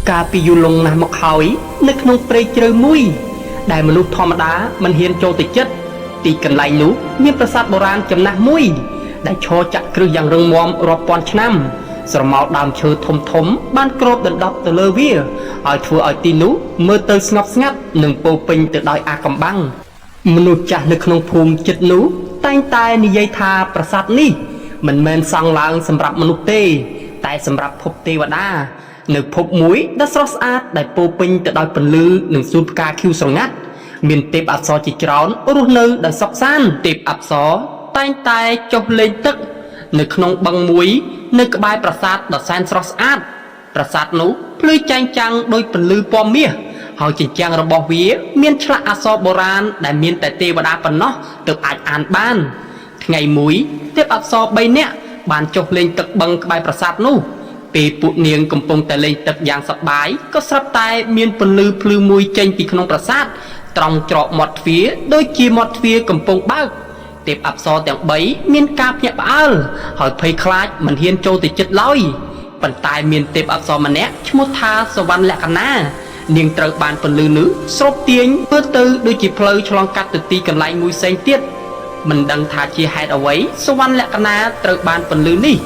Cả pi du lông nằm một hỏi nơi không prey chơi mui đại mà lúc thom đá mình hiền châu tịch chất tì cần lại nú miên prasad boran chấm nát mui đại cho chặt cứ dạng rừng mom rọp pon năm rồi máu đàm chơi thom ban crop đần đập từ lơ vía ở thua ở tì nú mơ tơ ngọc ngắt nương po pin từ đòi a cầm băng mนุษย์จากในขนมภูมิจิตนู้แต่งตายนิยัยธาประสาทนี้มันเมนสร้างลางสำหรับมนุษย์เตแต่สำหรับภพเทวดาหนึ่งภพมุ้ยดัสรสอาดได้ปูปิงแต่ได้เป็นลือหนึ่งสูบกาคิวสงัดมีเต็บอับซอจิจรอนรู้เนื้อได้ซอกซานเต็บอับซอแต่งตายจบเลยตึกหนึ่งขนมบังมุ้ยหนึ่งกบายประสาทดัสแซนสรสอาดประสาทนู้พลือจังจังโดยเป็นลือปอมเมียhọ chỉ trang rồi bỏ vía miên chla aso boran đại miên tại tê và đá phần nó được ảnh an ban ngày muối tiếp aso bay nè bàn chọc lên tật bằng bài prasad nu pe phụ niên cầm pong tại lên tật giang sập bái có sắp tai miên phần lư phư mùi tranh bị không prasad trong trọ mọt phía đôi chia mọt phía cầm pong bao tiếp aso tiếng bấy miên cáp nhẹ bao hỏi phây khai mình hiên châu từ chất lối phần tai miên tiếp aso mà nè chmut tha sờ văn lẹ cana niềng trời bàn phần lư nữ sốt tiếng bơ tư đôi chỉ phơi cho long cắt từ ti cần lại mùi xanh tiết mình đang thả chia hai đầu ấy số văn lẹ cana trời bàn phần lư ní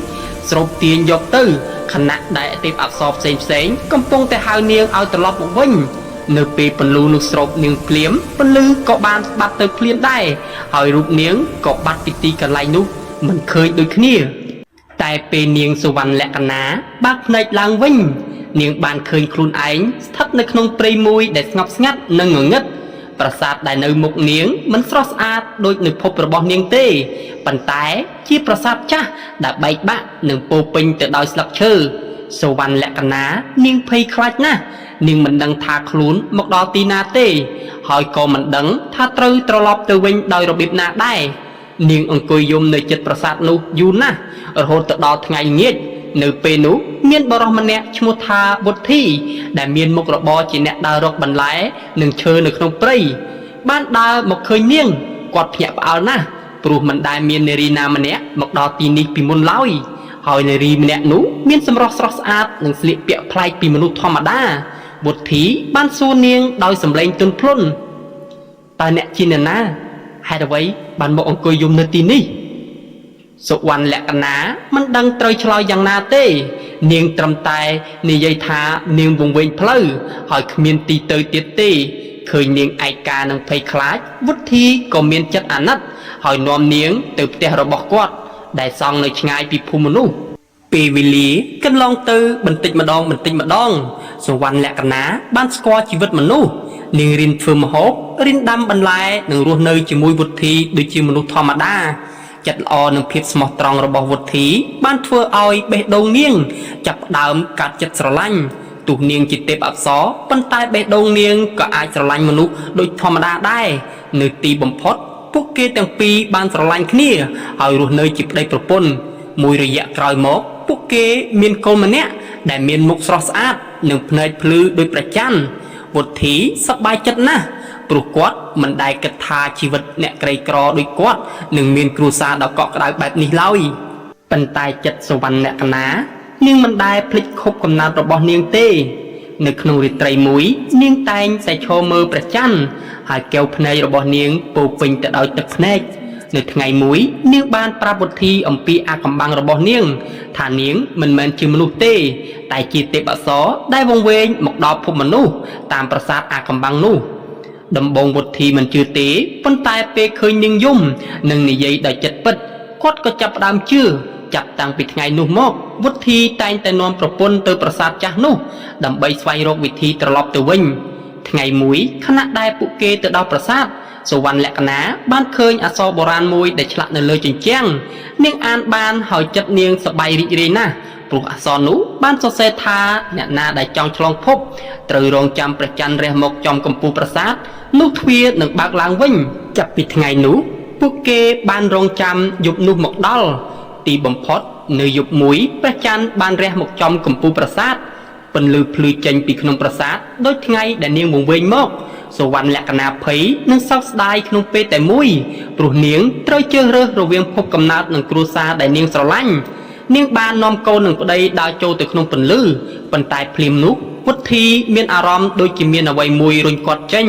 sốt tiếng dọc tư khả năng đại tiếp áp sọp xém công pong tại hai niềng ao từ lọp một vinh nơi pe phần lư nước sốt niềng phím phần lư có bàn bắt từ phím đây hỏi rụt niềng có bắt ti cần lại nút mình khơi đôi kia tại pe niềng số văn lẹ cana bác này lang vinh niềng bàn khơi khuôn ánh thắt nơi không prey mùi để ngọc ngắt nâng ngửa ngất prasad đại nơi một niềng mình frost art đôi nực phô bò niềng tê bàn tái chi prasad cha đã bay bạ nâng po pin từ đôi sập chơ sầu văn lẹ cana niềng pay khai na niềng mình đăng thà khuôn một đo tina tê hỏi cô mình đắng tha trư trò lọp từ vinh đòi rồi bịp na đai niềng ông cười dùng nơi chật prasad nu yun na ở hôn từ đo ngày nghiệt nơi pe nú miên bờ rong nè chmua tha bột thi đại miên một rọ bò chỉ nè đào rọc bẩn lái nương chơi nương không prey ban đào một khơi niêng quạt nhẹ áo na pru mình đại miên nerina mà nè một đò tini pi môn lái hỏi neri nè nú miên sầm rọ sọt át nương sliệp bẹ play pi manu thom mà đa bột thi ban su niêng đòi sầm lên tuân plun tai nè chi nè na hai đầu ấy ban một ông coi dùng nơi tiniสุวรรณและกนามันดังเตยชลอยอย่างนาเต้เนียงตรำตายในยัยธาเนียงวงเวงเพลย์หอยเมียนตีเตยเตี้ยเต้เคยเนียงไอกานังไฟคล้ายวุฒิก็เมียนจัดอนัดหอยนอมเนียงเติบเตะระบอกกอดได้ซองในชงายปีภูมนุปีวิลีกันลองเตยบันติมาดองสุวรรณและกนาบ้านสกอชีวิตมนุษย์เนียงรินเฟิร์มฮอบรินดำบรรลัยหนึ่งรัวเนยจมวยวุฒิโดยจีมนุษย์ธรรมดาจัดอหนึ่งเพียบสมอตรองระบบวุฒิบ้านทัวเอาเบดดงเนียงจับดาวกัดจัดสลังตุกเนียงจิตเตปอับซอปันตายเบดดงเนียงก็อาจสลังมนุษย์โดยธรรมดาได้เนื้อตีบ่มพดพวกเกตังปีบ้านสลังขี้เอารูเนยจิบได้ประปนมวยระยะกลอยมกพวกเกมีนโกมันเนี้ยได้มีนมุกสรสอาดหนึ่งเพลย์พลือโดยประจันวุฒิสบายจัดนะปลุกกอดมันได้กระทาชีวิตเนี่ยไกลกรอด้วยกอดหนึ่งมีนครูซาดอกเกาะได้แบบนี้เลยปันตายจัดสวรรค์เนี่ยกันนะเนื่องมันได้พลิกคบกำนันระบอบเนียงเต้นึกนูริตรมุยเนียงแตงใส่โชมือประจันหายแก้วพเนยระบอบเนียงปูปิงแต่โดยตึกพเนยในไงมุยเนียงบ้านปราบทีอมปีอากำบังระบอบเนียงฐานเนียงมันเหมือนชื่อมนุษย์เต้แต่จีเตปะซอได้วงเวงหมกดอกพมนุษย์ตามประสาทอากำบังนู่ดำบงบททีมันชื่อเต๋ปนตายเปเคยยิงยุ่มหนึ่งในยัยได้จัดปิดกอดก็จับดามชื่อจับตังปิดไงนุ่มมอกวุฒิแต่งแต่นอนประปนเตอประสาทจ้านุ่ดำใบสไฟโรควิธีตลอดตัววิ่งไงมุยขณะได้ปุเกตดาวประสาทสวรรค์และกนาบ้านเคยอสโบราณมวยได้ฉลักในเลยจริงแจ้งเนียงอ่านบ้านหอยจัดเนียงสบายริเรนะปลุกอสนุบ้านโซเซธาเนี่ยนาได้จองฉลองพบตรึงรองจำประจันเรมกจอมกัมพูประสาทนุทวีหนึ่งบากลางวิ่งจับปิดไงหนูปุเกบ้านรองจำยุบนุหมกดอลตีบ่มพดเนยยุบมุยประจันบ้านเรมกจอมกัมพูประสาทเป็นลือพลือจังปีขนมประสาทโดยไงแต่เนียงวงเวงมกสวรรค์และกนาเพยนึ่งเศร้าสายขนมเปแต่มุยปลุกเนียงเตยเจอเรือระเวียงพบกำนัดหนึ่งครูซาแต่เนียงสลังเนียงบ้านนอมโกหนึ่งประเดี๋ยวดาวโจตึกขนมเป็นลือเป็นตายพลิมนุก វុទ្ធីមានអារម្មណ៍ដូចជាមានអ្វីមួយរុញគាត់ចេញ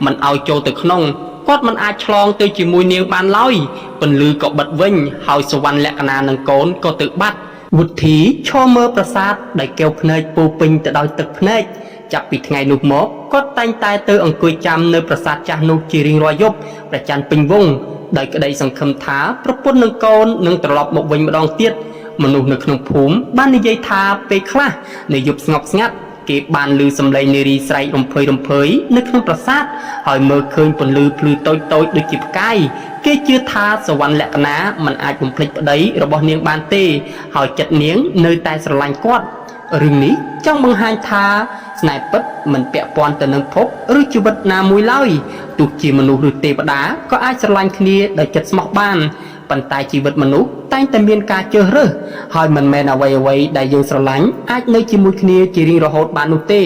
មិនឲ្យចូលទៅក្នុងគាត់មិនអាចឆ្លងទៅជាមួយនាងបានឡើយពន្លឺក៏បិទវិញហើយសវណ្ណលក្ខណានឹងកូនក៏ទៅបាត់វុទ្ធីឈរមើលប្រាសាទដែលកែវភ្នែកពោពេញទៅដោយទឹកភ្នែកចាប់ពីថ្ងៃនោះមកគាត់តែងតែទៅអង្គុយចាំនៅប្រាសាទចាស់នោះជារៀងរាល់យប់ប្រច័ណ្ឌពេញវង្សដោយក្តីសង្ឃឹមថាប្រពន្ធនិងកូននឹងត្រឡប់មកវិញម្ដងទៀតមនុស្សនៅក្នុងភូមិបាននិយាយថាពេលខ្លះនៅយប់ស្ងប់ស្ងាត់គេបានឮសំឡេងនារីស្រែករំភើយនៅក្នុងប្រាសាទហើយមើលឃើញពន្លឺភ្លឺតូចដូចជាផ្កាយគេជឿថាសវណ្ណលក្ខណាមិនអាចបំភ្លេចប្តីរបស់នាងបានទេហើយចិត្តនាងនៅតែស្រឡាញ់គាត់រឿងនេះចង់បង្ហាញថាស្នេហ៍ពិតមិនពាក់ព័ន្ធទៅនឹងភពឬជីវិតណាមួយឡើយទោះជាមនុស្សឬទេវតាក៏អាចស្រឡាញ់គ្នាដោយចិត្តស្មោះបានប៉ុន្តែជីវិតមនុស្សតែងតែមានការជ្រើសរើសហើយមិនមែនអ្វីដែលយើងស្រឡាញ់អាចនៅជាមួយគ្នាជារៀងរហូតបាននោះទេ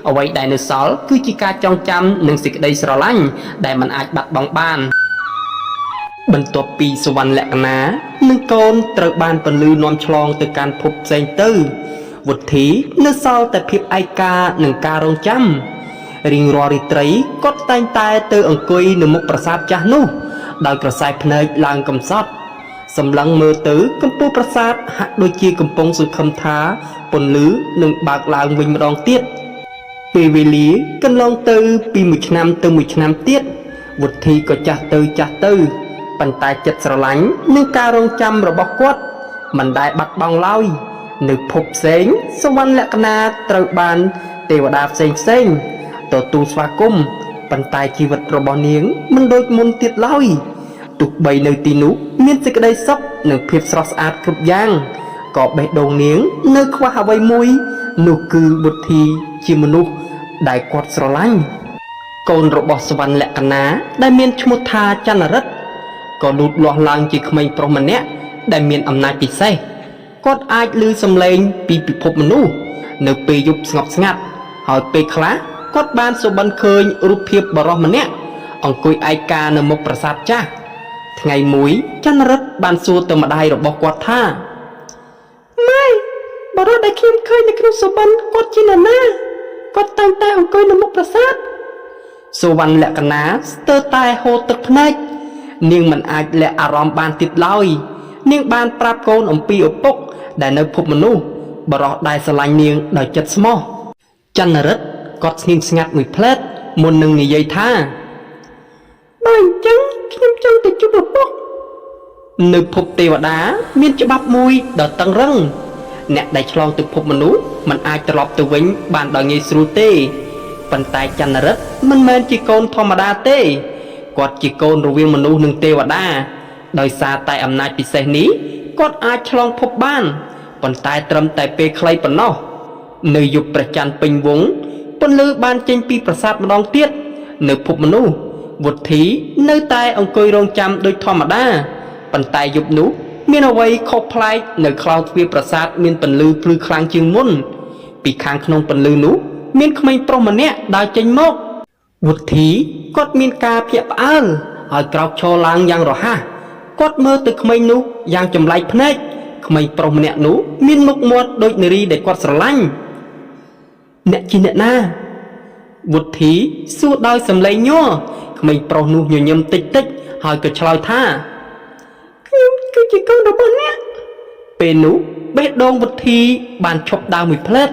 អ្វីដែលនៅសល់គឺជាការចងចាំនិងសេចក្តីស្រឡាញ់ដែលមិនអាចបាត់បង់បានបន្ទាប់ពីសវណ្ណលក្ខណានិងកូនត្រូវបានពន្លឺនាំឆ្លងទៅកាន់ភពផ្សេងទៅវុទ្ធីនៅសល់តែភាពឯកានិងការរងចាំរៀងរាល់រាត្រីគាត់តែងតែទៅអង្គុយនៅមុខប្រាសាទចាស់នោះដោយក្រសែភ្នែកឡើងកំសត់សម្លឹងមើលទៅកំពូលប្រាសាទហាក់ដូចជាកំពុងសង្ឃឹមថាពន្លឺនឹងបើកឡើងវិញម្ដងទៀតពេលវេលាកន្លងទៅពីមួយឆ្នាំទៅមួយឆ្នាំទៀតវុទ្ធីក៏ចាស់ទៅប៉ុន្តែចិត្តស្រឡាញ់និងការរងចាំរបស់គាត់មិនដែលបាត់បង់ឡើយនៅភពផ្សេងសវណ្ណលក្ខណាត្រូវបានទេវតាផ្សេងទទួលស្វាគមន៍ប៉ុន្តែជីវិតរបស់នាងមិនដូចមុនទៀតឡើយទោះបីនៅទីនោះមានសេចក្តីសុខនិងភាពស្រស់ស្អាតគ្រប់យ៉ាងក៏បេះដូងនាងនៅខ្វះអ្វីមួយនោះគឺវុទ្ធីជាមនុស្សដែលគាត់ស្រឡាញ់កូនរបស់សវណ្ណលក្ខណាដែលមានឈ្មោះថាចន្ទរិទ្ធក៏លូតលាស់ឡើងជាក្មេងប្រុសម្នាក់ដែលមានអំណាចពិសេសគាត់អាចឮសំឡេងពីពិភពមនុស្សនៅពេលយប់ស្ងប់ស្ងាត់ហើយពេលខ្លះគាត់បានសុបិនឃើញរូបភាពបរិសម្នាក់អង្គុយឯកានៅមុខប្រាសាទចាស់ថ្ងៃមួយចន្ទរិទ្ធបានសួរទៅម្ដាយរបស់គាត់ថាម៉ែបរិសដែលខ្ញុំឃើញនៅក្នុងសុបិនគាត់ជានរណាគាត់តែងតែអង្គុយនៅមុខប្រាសាទសវណ្ណលក្ខណាស្ទើរតែហូរទឹកភ្នែកនាងមិនអាចលាក់អារម្មណ៍បានទៀតឡើយនាងបានប្រាប់កូនអំពីឪពុកដែលនៅភពមនុស្សបរិសដែលស្រឡាញ់នាងដោយចិត្តស្មោះចន្ទរិទ្ធគាត់ស្ងៀមស្ងាត់មួយផ្លែតមុននឹងនិយាយថាបើអញ្ចឹងខ្ញុំចង់ទៅជួបឪពុកនៅភពទេវតាមានច្បាប់មួយដ៏តឹងរ៉ឹងអ្នកដែលឆ្លងទៅភពមនុស្សមិនអាចត្រឡប់ទៅវិញបានដោយងាយស្រួលទេប៉ុន្តែចន្ទរិទ្ធមិនមែនជាកូនធម្មតាទេគាត់ជាកូនរវាងមនុស្សនិងទេវតាដោយសារតែអំណាចពិសេសនេះគាត់អាចឆ្លងភពបានប៉ុន្តែត្រឹមតែពេលខ្លីប៉ុណ្ណោះនៅយប់ព្រះច័ន្ទពេញវង្សពន្លឺបានចេញពីប្រាសាទម្ដងទៀតនៅភពមនុស្សវុទ្ធីនៅតែអង្គុយរងចាំដូចធម្មតាប៉ុន្តែយប់នោះមានអ្វីខុសប្លែកនៅខ្លោងទ្វារប្រាសាទមានពន្លឺភ្លឺខ្លាំងជាងមុនពីខាងក្នុងពន្លឺនោះមានក្មេងប្រុសម្នាក់ដើរចេញមកវុទ្ធីគាត់មានការភ្ញាក់ផ្អើលហើយក្រោកឈរឡើងយ៉ាងរហ័សគាត់មើលទៅក្មេងនោះយ៉ាងចម្លែកភ្នែកក្មេងប្រុសម្នាក់នោះមានមុខមាត់ដូចនារីដែលគាត់ស្រឡាញ់អ្នកជាអ្នកណាវុទ្ធីសួរដោយសំឡេងញ័រក្មេងប្រុសនោះញញឹមតិចហើយក៏ឆ្លើយថាខ្ញុំគឺជាកូនរបស់អ្នកពេលនោះបេះដូងវុទ្ធីបានឈប់ដើរមួយផ្លែត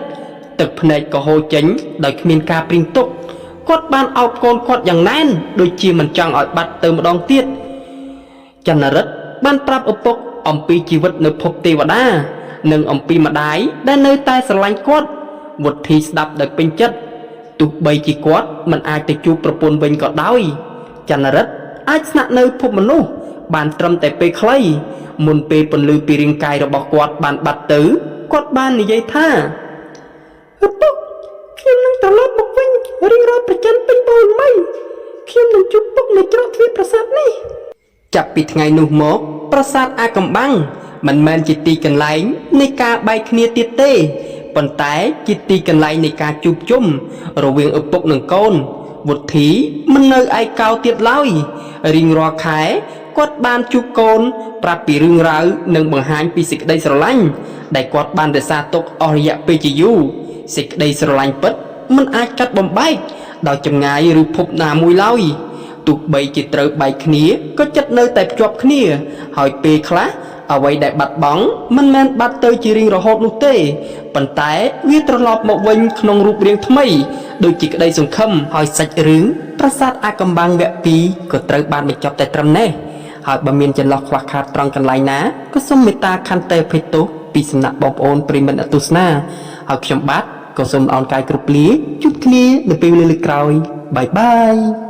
ទឹកភ្នែកក៏ហូរចេញដោយគ្មានការព្រៀងទុកគាត់បានអោបកូនគាត់យ៉ាងណែនដូចជាមិនចង់ឲ្យបាត់ទៅម្ដងទៀតចន្ទរិទ្ធបានប្រាប់ឪពុកអំពីជីវិតនៅភពទេវតានិងអំពីម្ដាយដែលនៅតែស្រឡាញ់គាត់វុទ្ធីស្ដាប់ដោយពេញចិត្តទោះបីជាគាត់មិនអាចទៅជួបប្រពន្ធវិញក៏ដោយចន្ទរិទ្ធអាចស្នាក់នៅភពមនុស្សបានត្រឹមតែពេលខ្លីមុនពេលពន្លឺពីរាងកាយរបស់គាត់បានបាត់ទៅគាត់បាននិយាយថាឪពុកខ្ញុំនឹងត្រឡប់មកវិញរៀងរាល់ប្រច័ណ្ឌពេញបូរមីខ្ញុំនឹងជួបពុកនៅច្រកទ្វារប្រាសាទនេះចាប់ពីថ្ងៃនោះមកប្រាសាទអាកំបាំងមិនមែនជាទីកន្លែងនៃការបែកគ្នាទៀតទេប៉ុន្តែជាទីកន្លែងនៃការជួបជុំរវាងឪពុកនិងកូនវុទ្ធីមិននៅឯកោទៀតឡើយរៀងរាល់ខែគាត់បានជួបកូនប្រាប់ពីរឿងរ៉ាវនិងបង្ហាញពីសេចក្តីស្រឡាញ់ដែលគាត់បានរក្សាទុកអស់រយៈពេលជាយូរ សេចក្តីស្រឡាញ់ពិតមិនអាចកាត់បំបែកដោយចម្ងាយឬភពណាមួយឡើយទោះបីជាត្រូវបែកគ្នាក៏ចិត្តនៅតែភ្ជាប់គ្នាហើយពេលខ្លះអ្វីដែលបាត់បង់មិនមែនបាត់ទៅជារៀងរហូតនោះទេប៉ុន្តែវាត្រឡប់មកវិញក្នុងរូបរាងថ្មីដូចជាក្តីសង្ឃឹមហើយសាច់រឿងប្រាសាទអាថ៌កំបាំងវគ្គ2ក៏ត្រូវបានបញ្ចប់តែត្រឹមនេះហើយបើមានចន្លោះខ្វះខាតត្រង់កន្លែងណាក៏សូមមេត្តាខន្តីអភ័យទោសពីសំណាក់បងប្អូនប្រិយមិត្តអ្នកទស្សនាហើយខ្ញុំបាទក៏សូមអរកាយគ្រប់លាជួបគ្នានៅពេលវេលាក្រោយបាយបាយ